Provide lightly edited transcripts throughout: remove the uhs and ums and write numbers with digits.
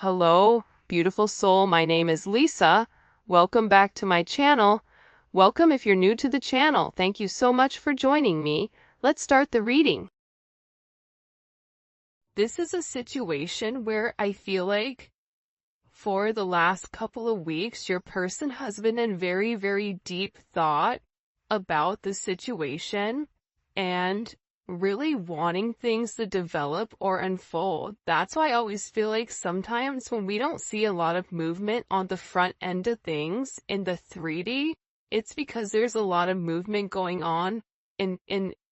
Hello, beautiful soul. My name is Lisa. Welcome back to my channel. Welcome if you're new to the channel. Thank you so much for joining me. Let's start the reading. This is a situation where I feel like for the last couple of weeks, your person has been in very, very deep thought about the situation and really wanting things to develop or unfold. That's why I always feel like sometimes when we don't see a lot of movement on the front end of things in the 3D, it's because there's a lot of movement going on in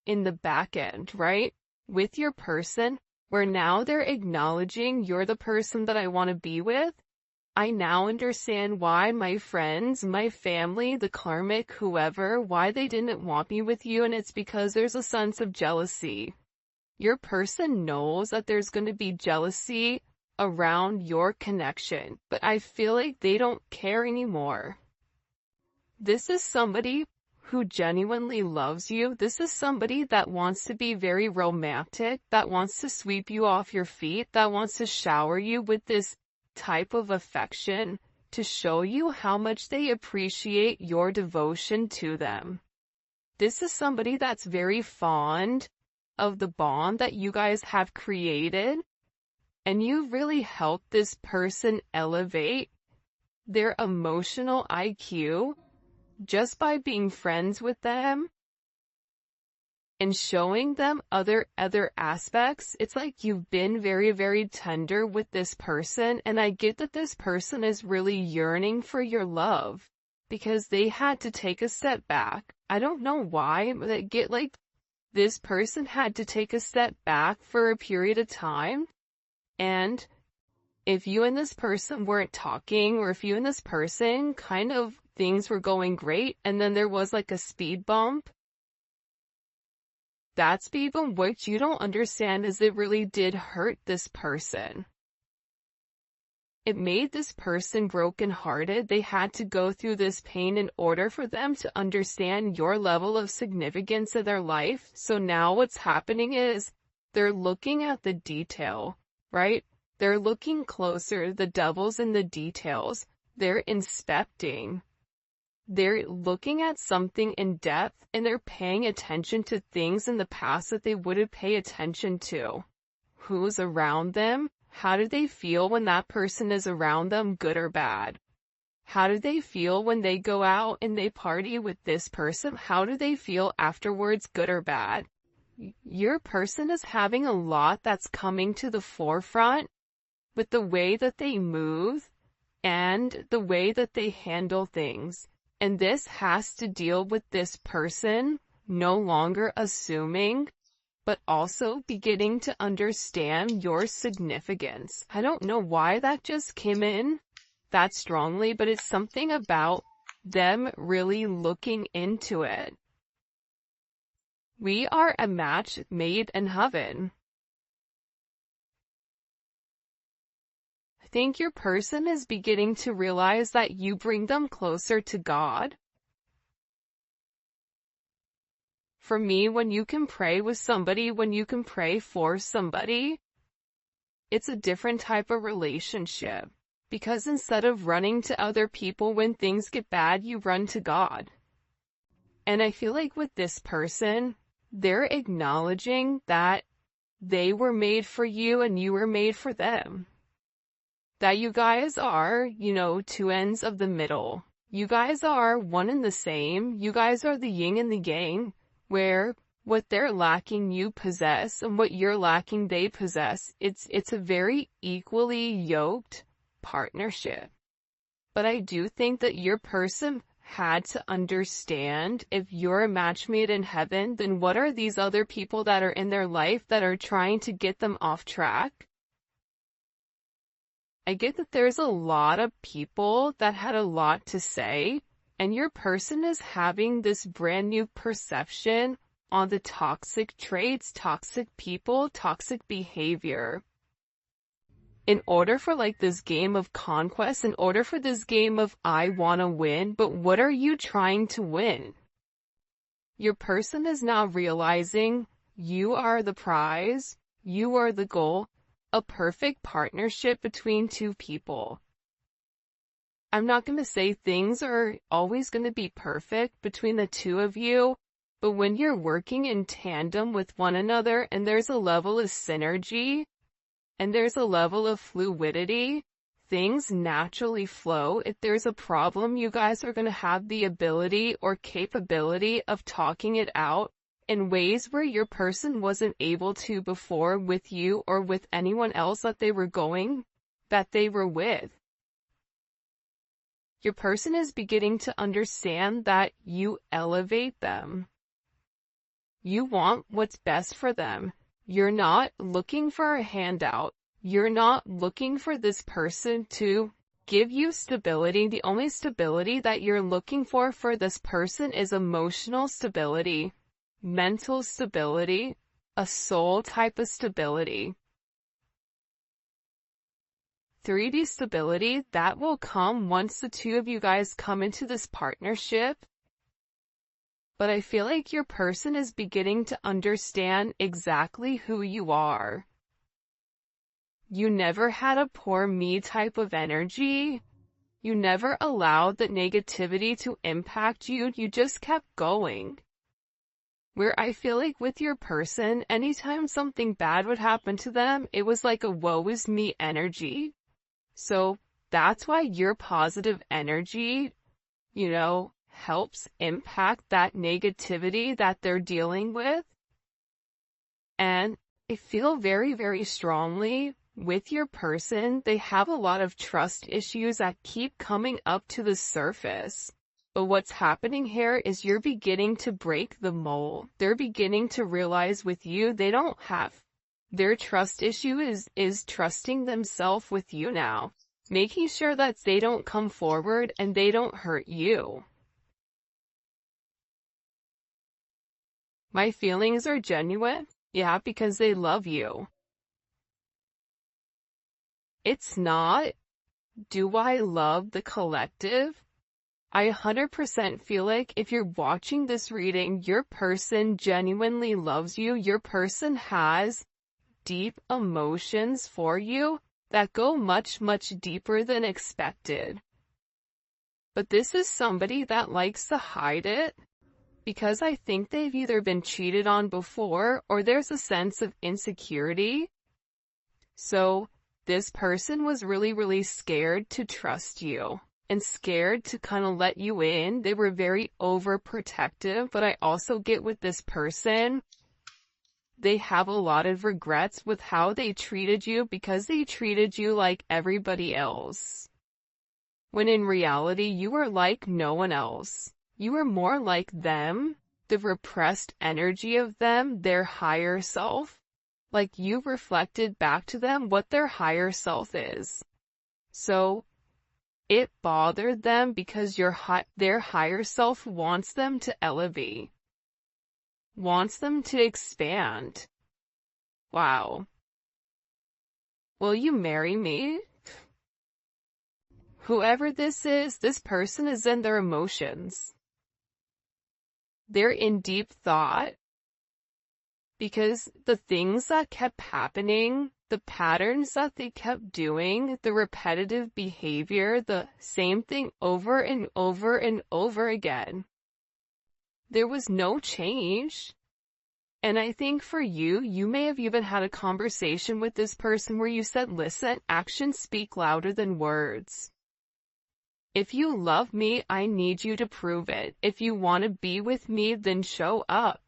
the back end, right? With your person, where now they're acknowledging you're the person that I want to be with. I now understand why my friends, my family, the karmic, whoever, why they didn't want me with you, and it's because there's a sense of jealousy. Your person knows that there's going to be jealousy around your connection, but I feel like they don't care anymore. This is somebody who genuinely loves you. This is somebody that wants to be very romantic, that wants to sweep you off your feet, that wants to shower you with this type of affection to show you how much they appreciate your devotion to them. This is somebody that's very fond of the bond that you guys have created, and you really helped this person elevate their emotional IQ just by being friends with them and showing them other aspects. It's like you've been very, very tender with this person, and I get that this person is really yearning for your love because they had to take a step back. I don't know why, but I get like this person had to take a step back for a period of time, and if you and this person weren't talking, or if you and this person kind of things were going great and then there was like a speed bump, that speed bump, what you don't understand is it really did hurt this person. It made this person brokenhearted. They had to go through this pain in order for them to understand your level of significance in their life. So now what's happening is they're looking at the detail, right? They're looking closer. The devil's in the details. They're inspecting. They're looking at something in depth, and they're paying attention to things in the past that they wouldn't pay attention to. Who's around them? How do they feel when that person is around them, good or bad? How do they feel when they go out and they party with this person? How do they feel afterwards, good or bad? Your person is having a lot that's coming to the forefront with the way that they move and the way that they handle things. And this has to deal with this person no longer assuming, but also beginning to understand your significance. I don't know why that just came in that strongly, but it's something about them really looking into it. We are a match made in heaven. I think your person is beginning to realize that you bring them closer to God. For me, when you can pray with somebody, when you can pray for somebody, it's a different type of relationship. Because instead of running to other people when things get bad, you run to God. And I feel like with this person, they're acknowledging that they were made for you and you were made for them. That you guys are, two ends of the middle. You guys are one and the same. You guys are the yin and the yang, where what they're lacking you possess, and what you're lacking they possess. It's a very equally yoked partnership. But I do think that your person had to understand, if you're a match made in heaven, then what are these other people that are in their life that are trying to get them off track? I get that there's a lot of people that had a lot to say, and your person is having this brand new perception on the toxic traits, toxic people, toxic behavior. In order for this game of conquest, in order for this game of I wanna win, but what are you trying to win? Your person is now realizing you are the prize, you are the goal a perfect partnership between two people. I'm not going to say things are always going to be perfect between the two of you, but when you're working in tandem with one another and there's a level of synergy and there's a level of fluidity, things naturally flow. If there's a problem, you guys are going to have the ability or capability of talking it out in ways where your person wasn't able to before with you or with anyone else that they were with. Your person is beginning to understand that you elevate them. You want what's best for them. You're not looking for a handout. You're not looking for this person to give you stability. The only stability that you're looking for this person is emotional stability, mental stability, a soul type of stability. 3D stability, that will come once the two of you guys come into this partnership. But I feel like your person is beginning to understand exactly who you are. You never had a poor me type of energy. You never allowed the negativity to impact you. You just kept going. Where I feel like with your person, anytime something bad would happen to them, it was like a woe is me energy. So that's why your positive energy, helps impact that negativity that they're dealing with. And I feel very, very strongly with your person, they have a lot of trust issues that keep coming up to the surface. But what's happening here is you're beginning to break the mold. They're beginning to realize with you, they don't have. Their trust issue is trusting themselves with you now, making sure that they don't come forward and they don't hurt you. My feelings are genuine, yeah, because they love you. It's not, do I love the collective? I 100% feel like if you're watching this reading, your person genuinely loves you. Your person has deep emotions for you that go much, much deeper than expected. But this is somebody that likes to hide it because I think they've either been cheated on before or there's a sense of insecurity. So this person was really, really scared to trust you and scared to kind of let you in. They were very overprotective, but I also get with this person, they have a lot of regrets with how they treated you because they treated you like everybody else. When in reality, you were like no one else. You were more like them, the repressed energy of them, their higher self. Like you reflected back to them what their higher self is. So it bothered them because their higher self wants them to elevate, wants them to expand. Wow. Will you marry me? Whoever this is, this person is in their emotions. They're in deep thought because the things that kept happening, the patterns that they kept doing, the repetitive behavior, the same thing over and over and over again. There was no change. And I think for you, you may have even had a conversation with this person where you said, listen, actions speak louder than words. If you love me, I need you to prove it. If you want to be with me, then show up.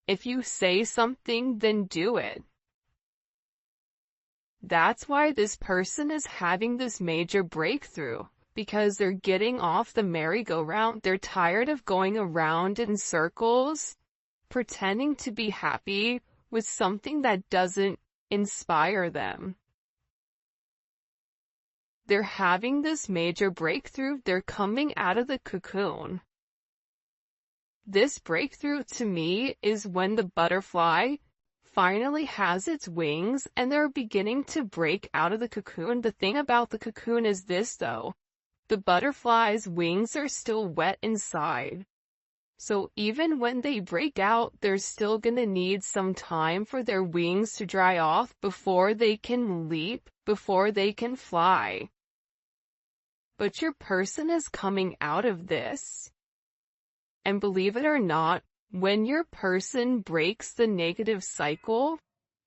If you say something, then do it. That's why this person is having this major breakthrough, because they're getting off the merry-go-round. They're tired of going around in circles, pretending to be happy with something that doesn't inspire them. They're having this major breakthrough. They're coming out of the cocoon. This breakthrough to me is when the butterfly finally has its wings and they're beginning to break out of the cocoon. The thing about the cocoon is this though, the butterfly's wings are still wet inside. So even when they break out, they're still gonna need some time for their wings to dry off before they can leap, before they can fly. But your person is coming out of this. And believe it or not, when your person breaks the negative cycle,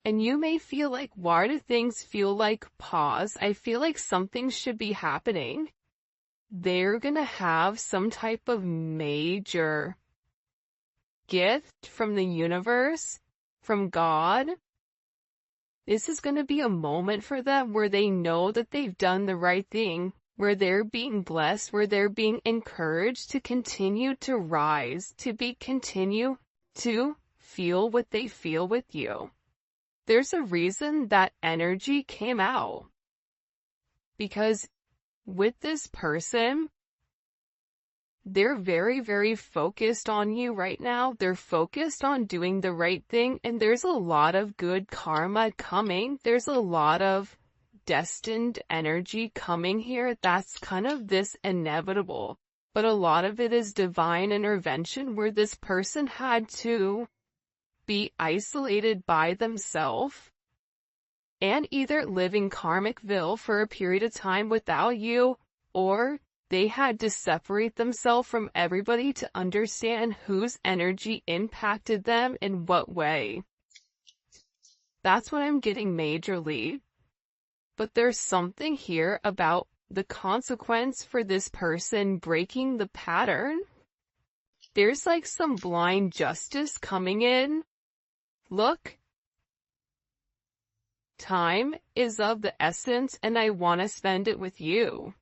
and you may feel like, why do things feel like pause? I feel like something should be happening. They're gonna have some type of major gift from the universe, from God. This is gonna be a moment for them where they know that they've done the right thing, where they're being blessed, where they're being encouraged to continue to rise, continue to feel what they feel with you. There's a reason that energy came out. Because with this person, they're very, very focused on you right now. They're focused on doing the right thing, and there's a lot of good karma coming. There's a lot of destined energy coming here. That's kind of this inevitable. But a lot of it is divine intervention where this person had to be isolated by themselves and either live in Karmicville for a period of time without you, or they had to separate themselves from everybody to understand whose energy impacted them in what way. That's what I'm getting majorly. But there's something here about the consequence for this person breaking the pattern. There's like some blind justice coming in. Look, time is of the essence and I want to spend it with you.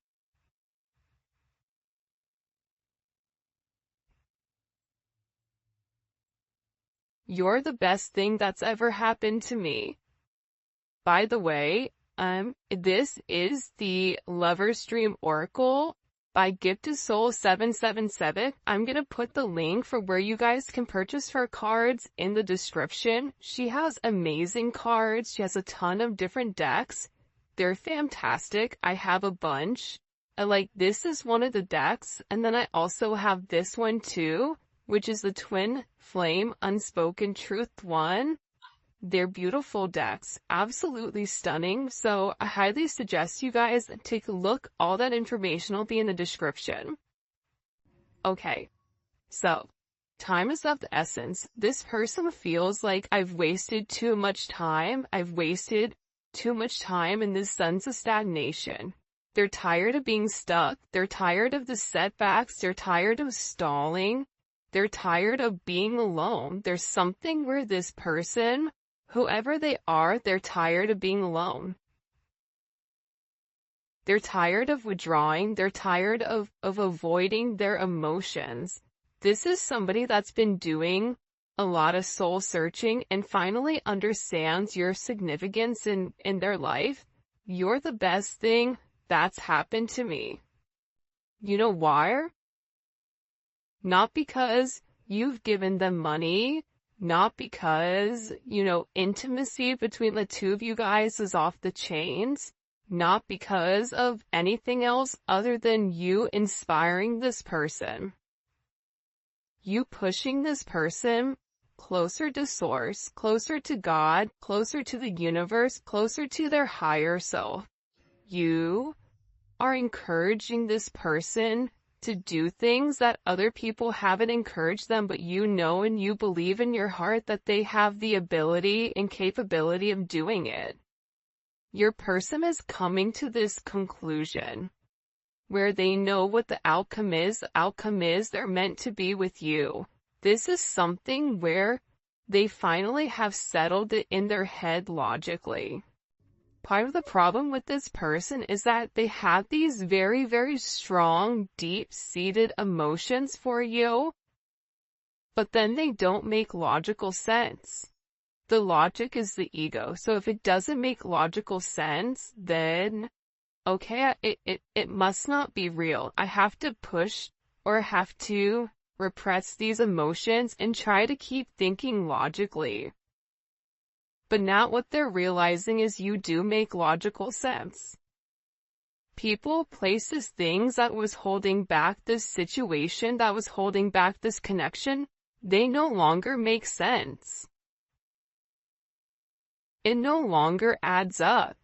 You're the best thing that's ever happened to me. By the way, this is the Lover's Dream Oracle by Gift to Soul 777. I'm gonna put the link for where you guys can purchase her cards in the description. She has amazing cards. She has a ton of different decks. They're fantastic. I have a bunch. This is one of the decks, and then I also have this one too, which is the Twin Flame Unspoken Truth one. They're beautiful decks, absolutely stunning, so I highly suggest you guys take a look. All that information will be in the description. Okay, so, time is of the essence. This person feels like I've wasted too much time. I've wasted too much time in this sense of stagnation. They're tired of being stuck. They're tired of the setbacks. They're tired of stalling. They're tired of being alone. There's something where this person, whoever they are, they're tired of being alone. They're tired of withdrawing. They're tired of avoiding their emotions. This is somebody that's been doing a lot of soul searching and finally understands your significance in their life. You're the best thing that's happened to me. You know why? Not because you've given them money, not because, intimacy between the two of you guys is off the chains, not because of anything else other than you inspiring this person. You pushing this person closer to source, closer to God, closer to the universe, closer to their higher self. You are encouraging this person to do things that other people haven't encouraged them, but you know and you believe in your heart that they have the ability and capability of doing it. Your person is coming to this conclusion where they know what the outcome is. The outcome is they're meant to be with you. This is something where they finally have settled it in their head logically. Part of the problem with this person is that they have these very, very strong, deep-seated emotions for you, but then they don't make logical sense. The logic is the ego. So if it doesn't make logical sense, then, okay, it must not be real. I have to push or have to repress these emotions and try to keep thinking logically. But now what they're realizing is you do make logical sense. people, places, things that was holding back this situation, that was holding back this connection, they no longer make sense. It no longer adds up.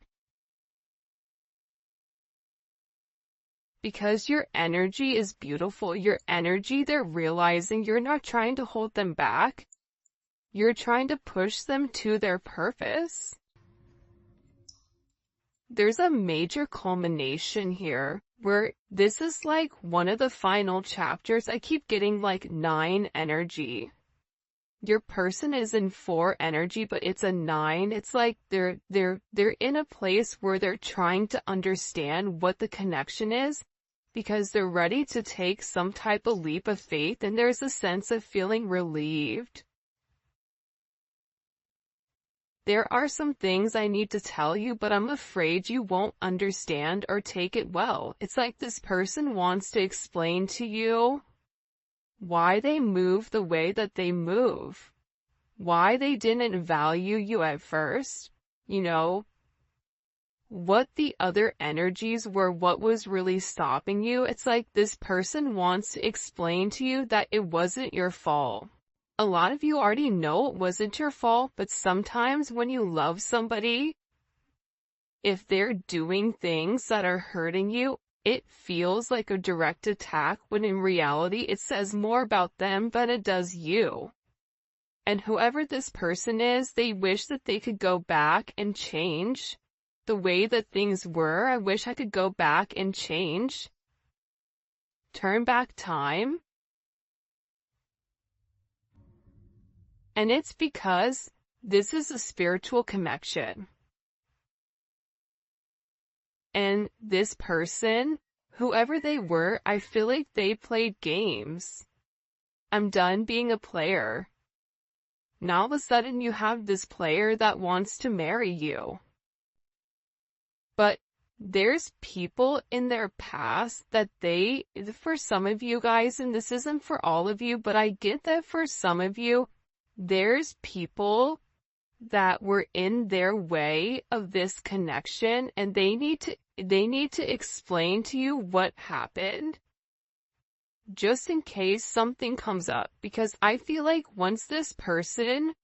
Because your energy is beautiful, your energy, they're realizing you're not trying to hold them back. You're trying to push them to their purpose. There's a major culmination here, where this is like one of the final chapters. I keep getting like 9 energy. Your person is in 4 energy, but it's a 9. It's like they're in a place where they're trying to understand what the connection is, because they're ready to take some type of leap of faith, and there's a sense of feeling relieved. There are some things I need to tell you, but I'm afraid you won't understand or take it well. It's like this person wants to explain to you why they move the way that they move, why they didn't value you at first, you know, what the other energies were, what was really stopping you. It's like this person wants to explain to you that it wasn't your fault. A lot of you already know it wasn't your fault, but sometimes when you love somebody, if they're doing things that are hurting you, it feels like a direct attack, when in reality it says more about them than it does you. And whoever this person is, they wish that they could go back and change the way that things were. I wish I could go back and change. Turn back time. And it's because this is a spiritual connection. And this person, whoever they were, I feel like they played games. I'm done being a player. Now all of a sudden you have this player that wants to marry you. But there's people in their past that for some of you guys, and this isn't for all of you, but I get that for some of you, there's people that were in their way of this connection, and they need to explain to you what happened, just in case something comes up. Because I feel like once this person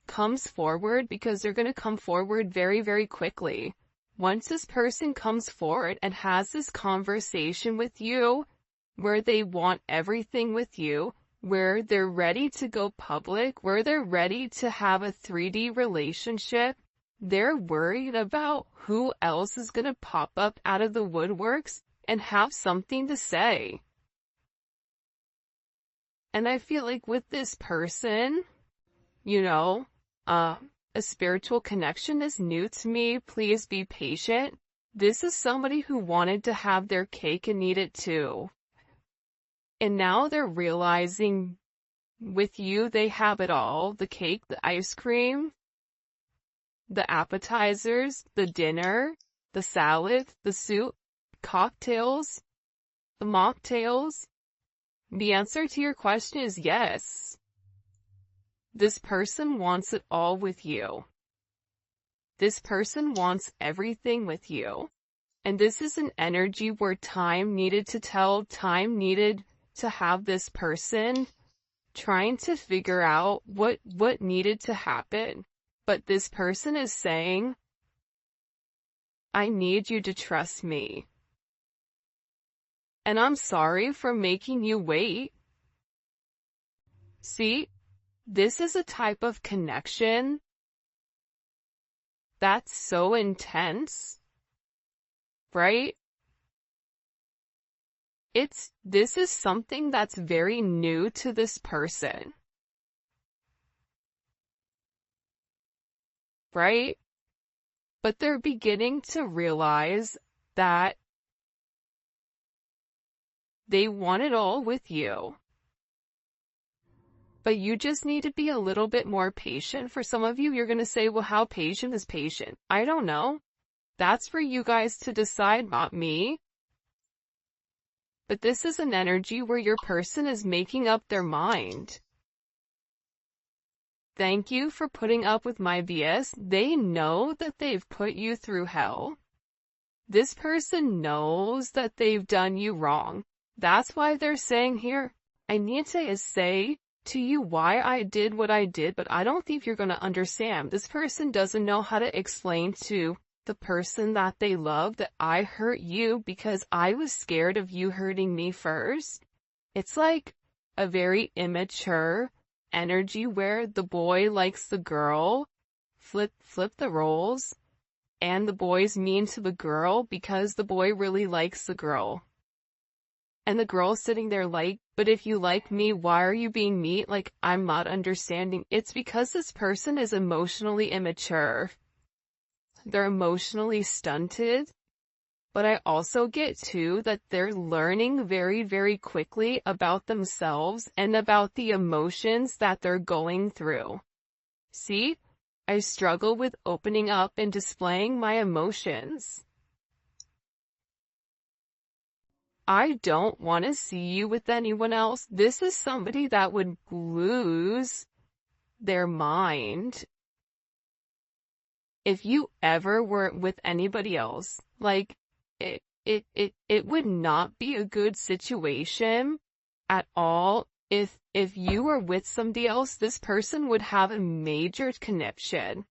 comes forward, because they're going to come forward very, very quickly, once this person comes forward and has this conversation with you, where they want everything with you, where they're ready to go public, where they're ready to have a 3D relationship, they're worried about who else is going to pop up out of the woodworks and have something to say. And I feel like with this person, you know, a spiritual connection is new to me. Please be patient. This is somebody who wanted to have their cake and eat it too. And now they're realizing with you, they have it all. The cake, the ice cream, the appetizers, the dinner, the salad, the soup, cocktails, the mocktails. The answer to your question is yes. This person wants it all with you. This person wants everything with you. And this is an energy where time needed to tell, time needed to have this person trying to figure out what needed to happen. But this person is saying, I need you to trust me. And I'm sorry for making you wait. See, this is a type of connection that's so intense, right? This is something that's very new to this person, right? But they're beginning to realize that they want it all with you. But you just need to be a little bit more patient. For some of you, you're going to say, well, how patient is patient? I don't know. That's for you guys to decide, not me. But this is an energy where your person is making up their mind. Thank you for putting up with my BS. They know that they've put you through hell. This person knows that they've done you wrong. That's why they're saying here, I need to say to you why I did what I did, but I don't think you're going to understand. This person doesn't know how to explain to the person that they love that I hurt you because I was scared of you hurting me first. It's like a very immature energy where the boy likes the girl, flip the roles, and the boy's mean to the girl because the boy really likes the girl. And the girl's sitting there like, but if you like me, why are you being mean? Like, I'm not understanding. It's because this person is emotionally immature. They're emotionally stunted. But I also get too that they're learning very, very quickly about themselves and about the emotions that they're going through. See, I struggle with opening up and displaying my emotions. I don't want to see you with anyone else. This is somebody that would lose their mind if you ever were with anybody else. Like, it would not be a good situation at all. If you were with somebody else, this person would have a major connection.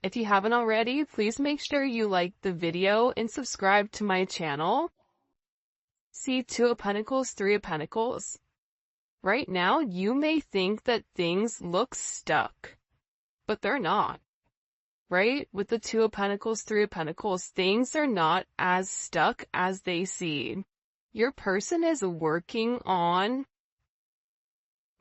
If you haven't already, please make sure you like the video and subscribe to my channel. See, Two of Pentacles, Three of Pentacles. Right now, you may think that things look stuck, but they're not. Right? With the Two of Pentacles, Three of Pentacles, things are not as stuck as they seem. Your person is working on,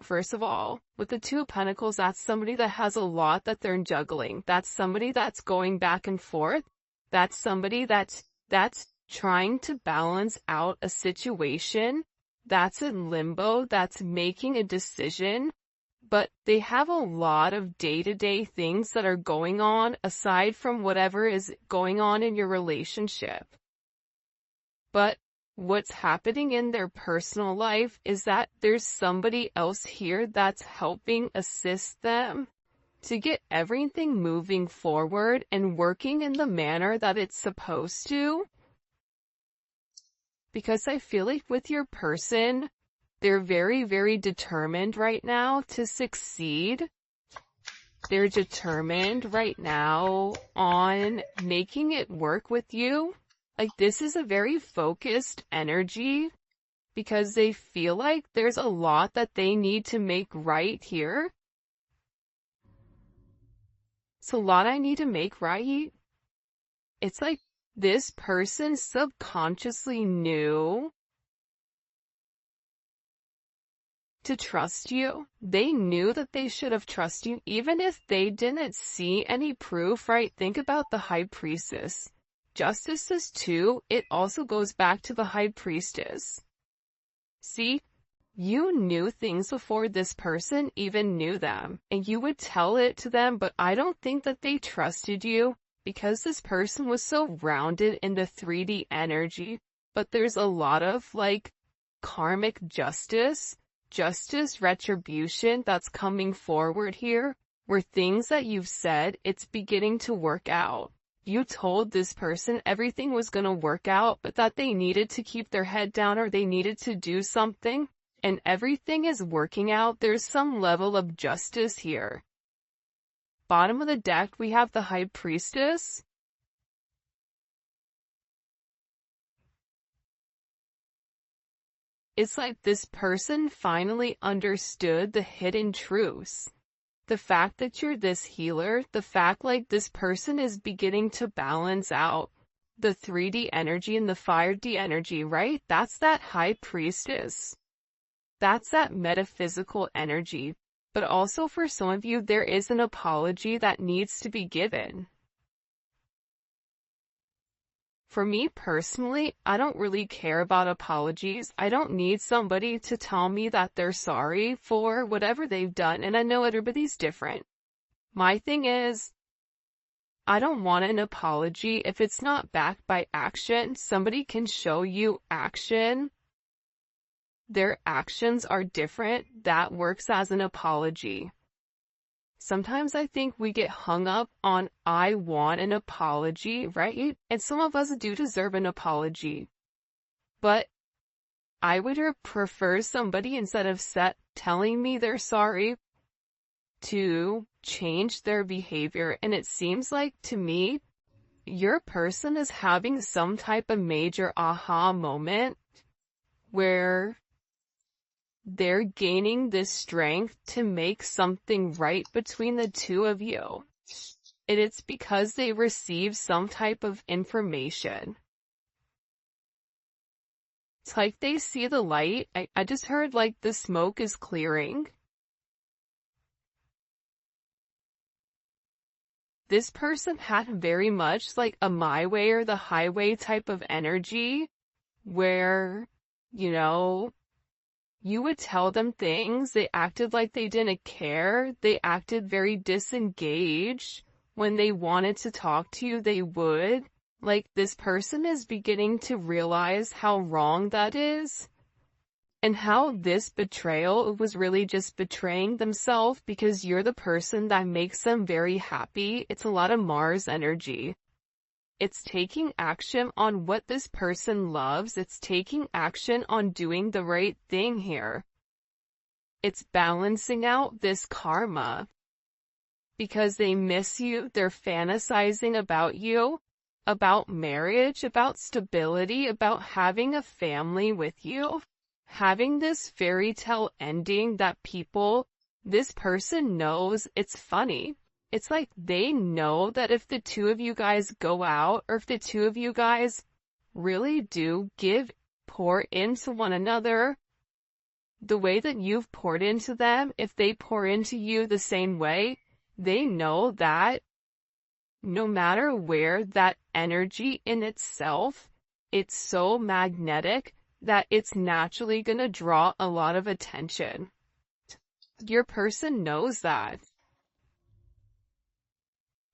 first of all, with the Two of Pentacles, that's somebody that has a lot that they're juggling. That's somebody that's going back and forth. That's somebody that's trying to balance out a situation that's in limbo, that's making a decision, but they have a lot of day-to-day things that are going on aside from whatever is going on in your relationship. But what's happening in their personal life is that there's somebody else here that's helping assist them to get everything moving forward and working in the manner that it's supposed to. Because I feel like with your person, they're very, very determined right now to succeed. They're determined right now on making it work with you. Like, this is a very focused energy because they feel like there's a lot that they need to make right here. It's a lot I need to make right. It's like this person subconsciously knew to trust you. They knew that they should have trusted you, even if they didn't see any proof, right? Think about the High Priestess. Justices too, it also goes back to the High Priestess. See, you knew things before this person even knew them, and you would tell it to them, but I don't think that they trusted you. Because this person was so rounded in the 3D energy, but there's a lot of like karmic justice retribution that's coming forward here, where things that you've said, it's beginning to work out. You told this person everything was going to work out, but that they needed to keep their head down or they needed to do something, and everything is working out. There's some level of justice here. Bottom of the deck, we have the High Priestess. It's like this person finally understood the hidden truths. The fact that you're this healer, the fact like this person is beginning to balance out the 3D energy and the 5D energy, right? That's that High Priestess. That's that metaphysical energy. But also for some of you, there is an apology that needs to be given. For me personally, I don't really care about apologies. I don't need somebody to tell me that they're sorry for whatever they've done, and I know everybody's different. My thing is, I don't want an apology if it's not backed by action. Somebody can show you action. Their actions are different. That works as an apology. Sometimes I think we get hung up on, I want an apology, right? And some of us do deserve an apology. But I would prefer somebody, instead of telling me they're sorry, to change their behavior. And it seems like, to me, your person is having some type of major aha moment where they're gaining this strength to make something right between the two of you. And it's because they receive some type of information. It's like they see the light. I just heard like the smoke is clearing. This person had very much like a my way or the highway type of energy where, you know, you would tell them things, they acted like they didn't care, they acted very disengaged. When they wanted to talk to you, they would. Like, this person is beginning to realize how wrong that is, and how this betrayal was really just betraying themselves, because you're the person that makes them very happy. It's a lot of Mars energy. It's taking action on what this person loves. It's taking action on doing the right thing here. It's balancing out this karma. Because they miss you, they're fantasizing about you, about marriage, about stability, about having a family with you. Having this fairy tale ending that this person knows. It's funny. It's like they know that if the two of you guys go out, or if the two of you guys really do pour into one another, the way that you've poured into them, if they pour into you the same way, they know that no matter where, that energy in itself, it's so magnetic that it's naturally going to draw a lot of attention. Your person knows that.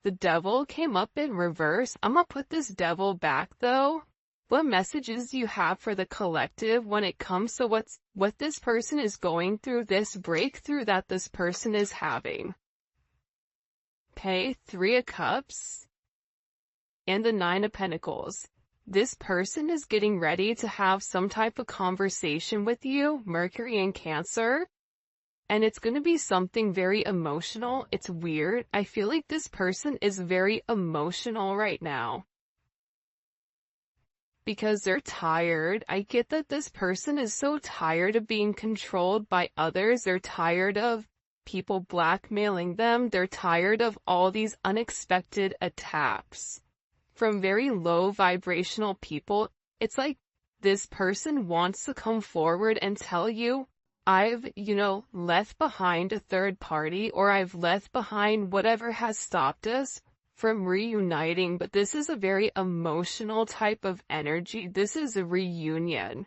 The devil came up in reverse. I'm gonna put this devil back though. What messages do you have for the collective when it comes to what this person is going through, this breakthrough that this person is having? Okay, 3 of Cups and the 9 of Pentacles. This person is getting ready to have some type of conversation with you, Mercury in Cancer. And it's going to be something very emotional. It's weird. I feel like this person is very emotional right now. Because they're tired. I get that this person is so tired of being controlled by others. They're tired of people blackmailing them. They're tired of all these unexpected attacks from very low vibrational people. It's like this person wants to come forward and tell you, I've, left behind a third party, or I've left behind whatever has stopped us from reuniting. But this is a very emotional type of energy. This is a reunion.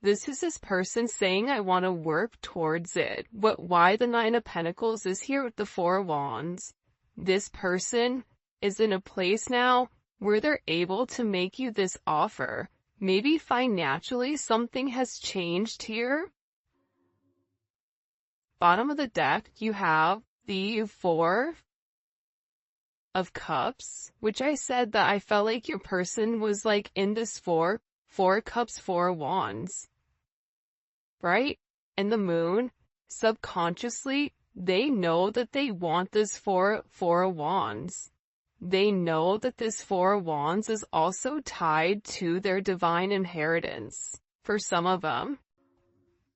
This is this person saying, I want to work towards it. Why the 9 of Pentacles is here with the 4 of Wands. This person is in a place now where they're able to make you this offer. Maybe financially something has changed here. Bottom of the deck, you have the 4 of Cups, which I said that I felt like your person was like in this 4 Cups, 4 Wands, right? And the Moon, subconsciously, they know that they want this 4 of Wands. They know that this 4 of Wands is also tied to their divine inheritance. For some of them,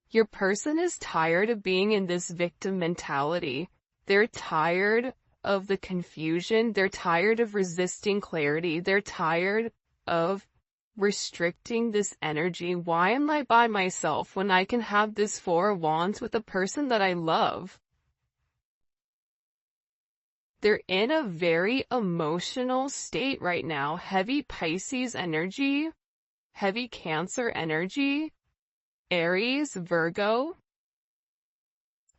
your person is tired of being in this victim mentality. They're tired of the confusion. They're tired of resisting clarity. They're tired of restricting this energy. Why am I by myself when I can have this 4 of Wands with a person that I love? They're in a very emotional state right now. Heavy Pisces energy, heavy Cancer energy, Aries, Virgo,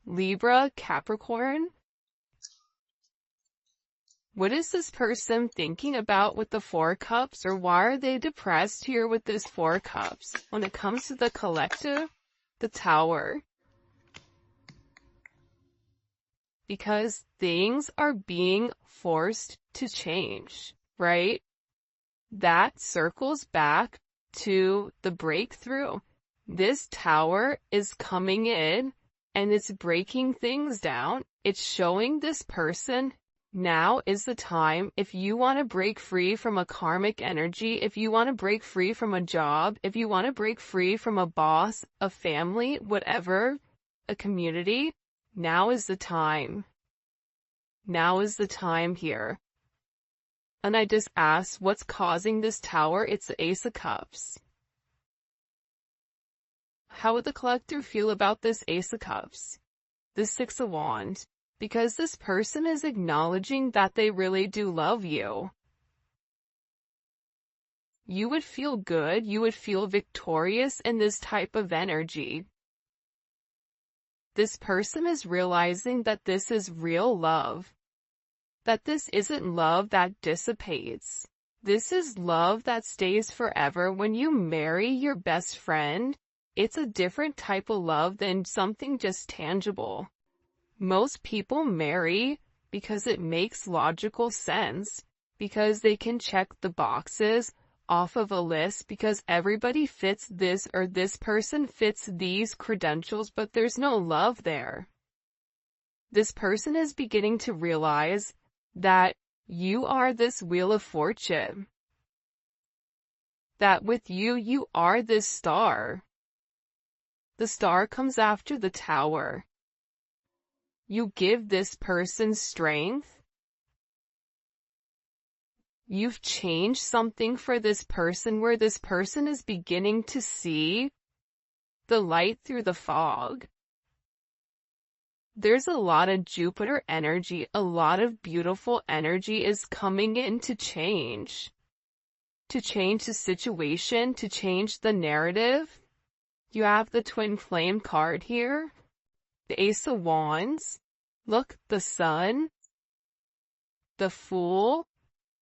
Libra, Capricorn. What is this person thinking about with the 4 Cups, or why are they depressed here with this 4 Cups? When it comes to the collective, the Tower. because things are being forced to change, right? That circles back to the breakthrough. This tower is coming in and it's breaking things down. It's showing this person now is the time. If you want to break free from a karmic energy, if you want to break free from a job, if you want to break free from a boss, a family, whatever, a community, now is the time. Now is the time here. And I just asked, what's causing this tower? It's the Ace of Cups. How would the collector feel about this Ace of Cups? The Six of Wands. Because this person is acknowledging that they really do love you. You would feel good, you would feel victorious in this type of energy. This person is realizing that this is real love. That this isn't love that dissipates. This is love that stays forever. When you marry your best friend, it's a different type of love than something just tangible. Most people marry because it makes logical sense, because they can check the boxes off of a list, because everybody fits this or this person fits these credentials, but there's no love there. This person is beginning to realize that you are this wheel of fortune. That with you, you are this star. The star comes after the tower. You give this person strength. You've changed something for this person where this person is beginning to see the light through the fog. There's a lot of Jupiter energy, a lot of beautiful energy is coming in to change the situation, to change the narrative. You have the Twin Flame card here, the Ace of Wands, look, the Sun, the Fool,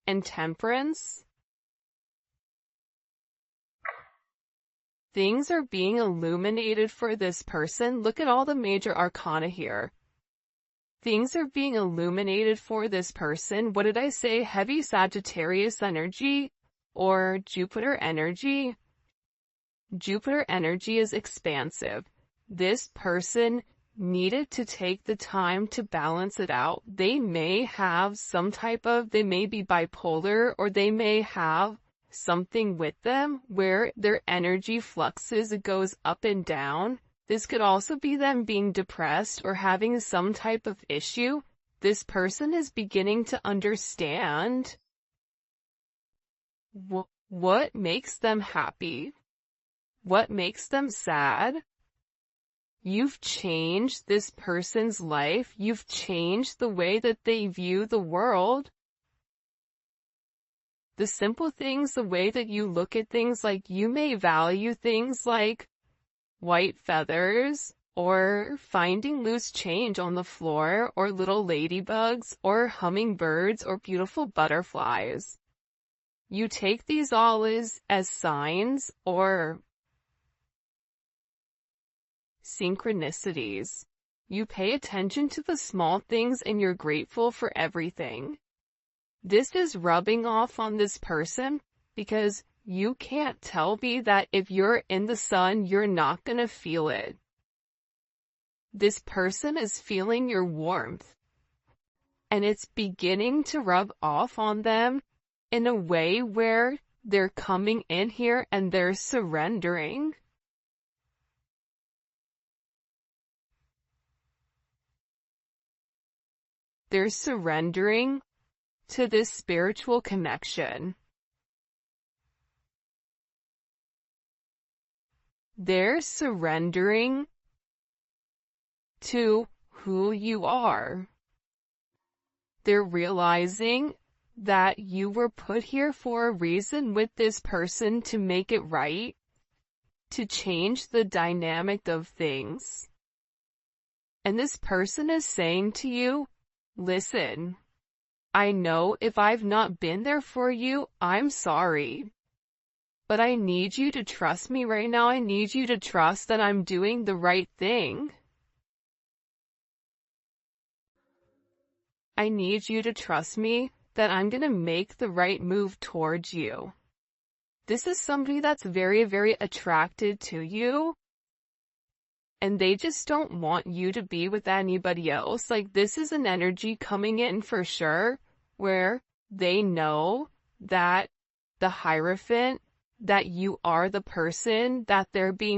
and Temperance. Things are being illuminated for this person. Look at all the major arcana here. Things are being illuminated for this person. What did I say? Heavy Sagittarius energy or Jupiter energy? Jupiter energy is expansive. This person needed to take the time to balance it out. They may have they may be bipolar, or they may have something with them where their energy fluxes, it goes up and down. This could also be them being depressed or having some type of issue. This person is beginning to understand what makes them happy, what makes them sad. You've changed this person's life. You've changed the way that they view the world. The simple things, the way that you look at things, like you may value things like white feathers, or finding loose change on the floor, or little ladybugs, or hummingbirds, or beautiful butterflies. You take these all as signs or synchronicities. You pay attention to the small things and you're grateful for everything. This is rubbing off on this person because you can't tell me that if you're in the sun, you're not gonna feel it. This person is feeling your warmth, and it's beginning to rub off on them in a way where they're coming in here and they're surrendering. They're surrendering to this spiritual connection. They're surrendering to who you are. They're realizing that you were put here for a reason with this person to make it right, to change the dynamic of things. And this person is saying to you, listen, I know if I've not been there for you, I'm sorry. But I need you to trust me right now. I need you to trust that I'm doing the right thing. I need you to trust me that I'm gonna make the right move towards you. This is somebody that's very, very attracted to you, and they just don't want you to be with anybody else. Like, this is an energy coming in for sure, where they know that the Hierophant, that you are the person that they're being